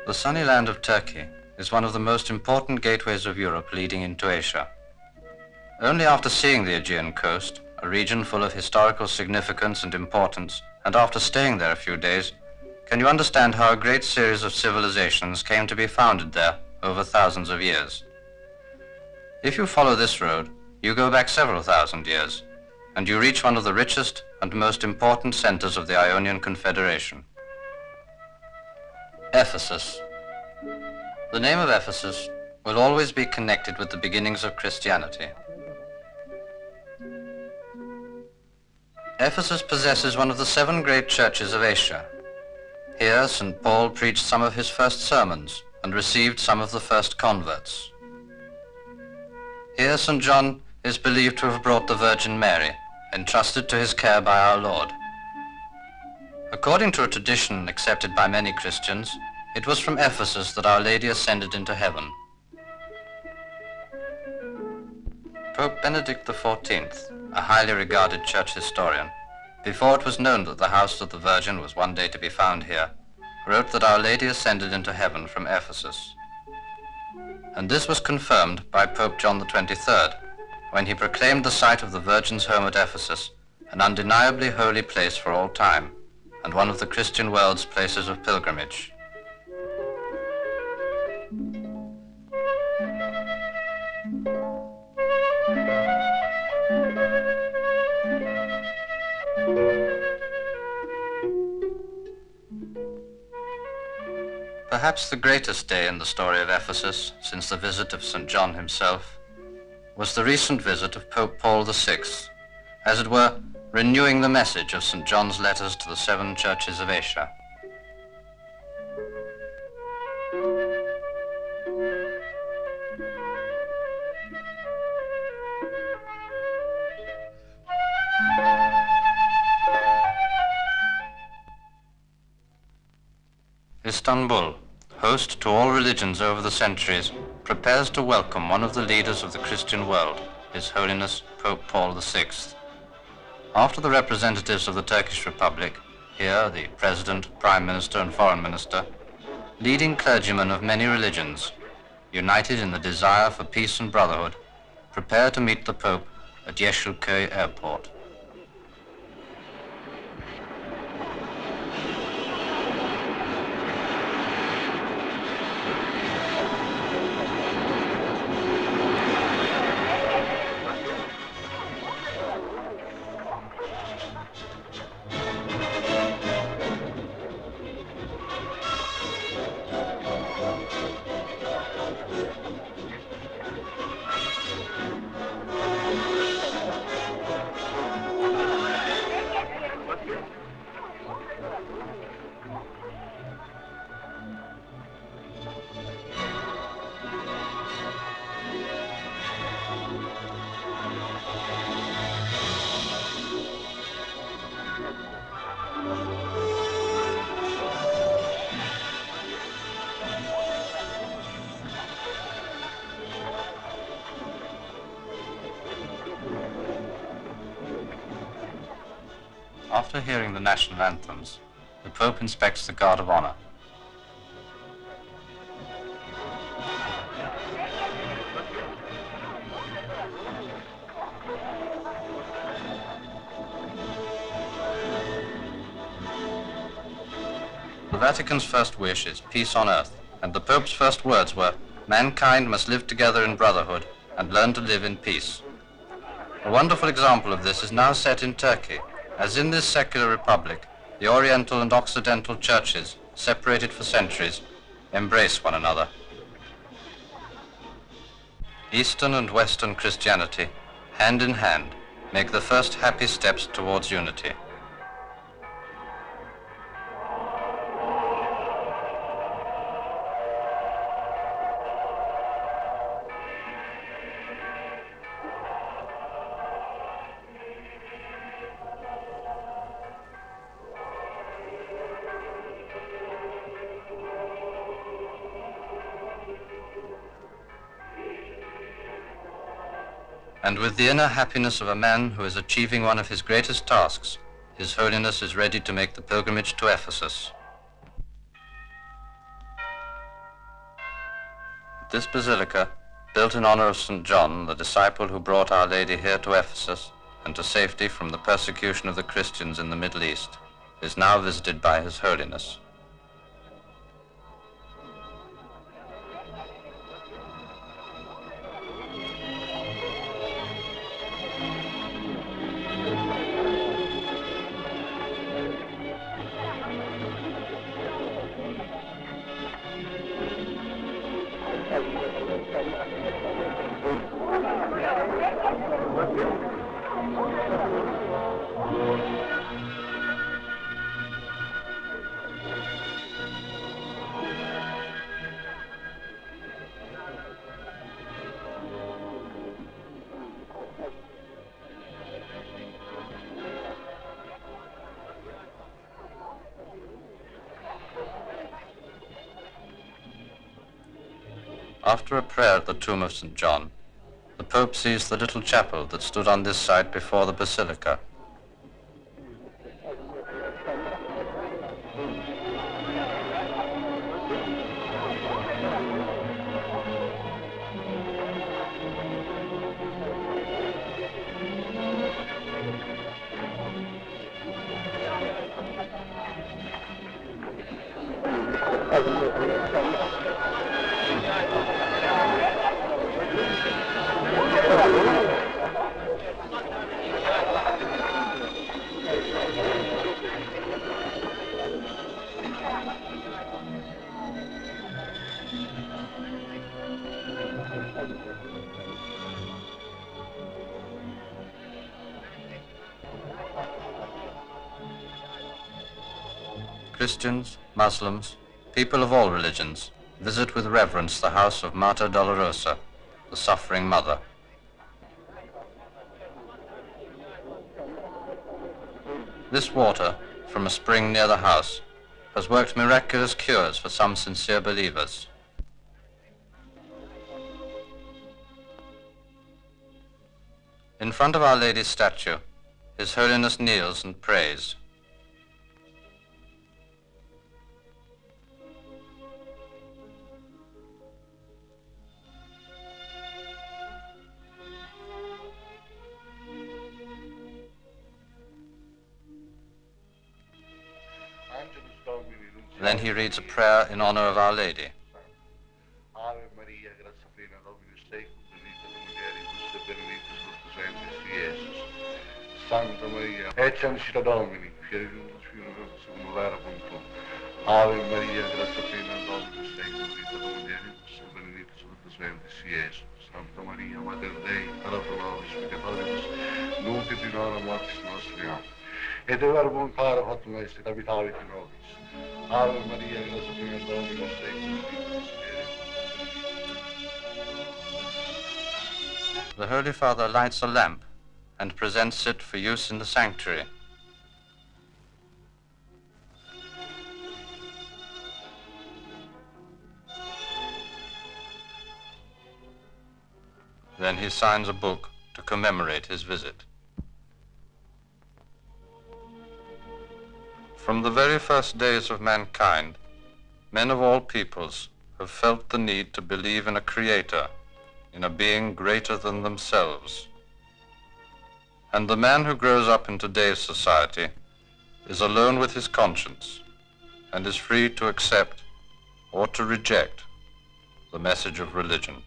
The sunny land of Turkey is one of the most important gateways of Europe leading into Asia. Only after seeing the Aegean coast, a region full of historical significance and importance, and after staying there a few days, can you understand how a great series of civilizations came to be founded there over thousands of years. If you follow this road, you go back several thousand years, and you reach one of the richest and most important centers of the Ionian Confederation. Ephesus. The name of Ephesus will always be connected with the beginnings of Christianity. Ephesus possesses one of the 7 great churches of Asia. Here St. Paul preached some of his first sermons and received some of the first converts. Here St. John is believed to have brought the Virgin Mary, entrusted to his care by our Lord. According to a tradition accepted by many Christians, it was from Ephesus that Our Lady ascended into heaven. Pope Benedict XIV, a highly regarded church historian, before it was known that the house of the Virgin was one day to be found here, wrote that Our Lady ascended into heaven from Ephesus. And this was confirmed by Pope John XXIII, when he proclaimed the site of the Virgin's home at Ephesus an undeniably holy place for all time, and one of the Christian world's places of pilgrimage. Perhaps the greatest day in the story of Ephesus, since the visit of St. John himself, was the recent visit of Pope Paul VI, as it were, renewing the message of St. John's letters to the 7 churches of Asia. Istanbul, host to all religions over the centuries, prepares to welcome one of the leaders of the Christian world, His Holiness Pope Paul VI. After the representatives of the Turkish Republic, here the President, Prime Minister and Foreign Minister, leading clergymen of many religions, united in the desire for peace and brotherhood, prepare to meet the Pope at Yeşilköy Airport. After hearing the national anthems, the Pope inspects the Guard of Honor. The Vatican's first wish is peace on earth, and the Pope's first words were, "Mankind must live together in brotherhood and learn to live in peace." A wonderful example of this is now set in Turkey, as in this secular republic, the Oriental and Occidental churches, separated for centuries, embrace one another. Eastern and Western Christianity, hand in hand, make the first happy steps towards unity. And with the inner happiness of a man who is achieving one of his greatest tasks, His Holiness is ready to make the pilgrimage to Ephesus. This basilica, built in honor of St. John, the disciple who brought Our Lady here to Ephesus and to safety from the persecution of the Christians in the Middle East, is now visited by His Holiness. After a prayer at the tomb of St. John, the Pope sees the little chapel that stood on this side before the basilica. Christians, Muslims, people of all religions visit with reverence the house of Mater Dolorosa, the suffering mother. This water, from a spring near the house, has worked miraculous cures for some sincere believers. In front of Our Lady's statue, His Holiness kneels and prays. Then he reads a prayer in honor of Our Lady. Ave Maria, gratia plena, Dominus tecum, benedicta tu mulieribus, et benedictus fructus ventris Iesus. Sancta Maria, ecce ancilla Domini, fieri Deus Filius, cum verbum tuum. Ave Maria, gratia plena, Dominus tecum, benedicta tu mulieribus, et benedictus fructus ventris Iesus. Sancta Maria, Mater Dei, ora pro nobis peccatoribus, nunc et in hora mortis nostri. Et verbum caro fatum est, et habitavit in nobis. Ave Maria, gratia plena, Dominus tecum, The Holy Father lights a lamp and presents it for use in the sanctuary. Then he signs a book to commemorate his visit. From the very first days of mankind, men of all peoples have felt the need to believe in a creator, in a being greater than themselves. And the man who grows up in today's society is alone with his conscience and is free to accept or to reject the message of religion.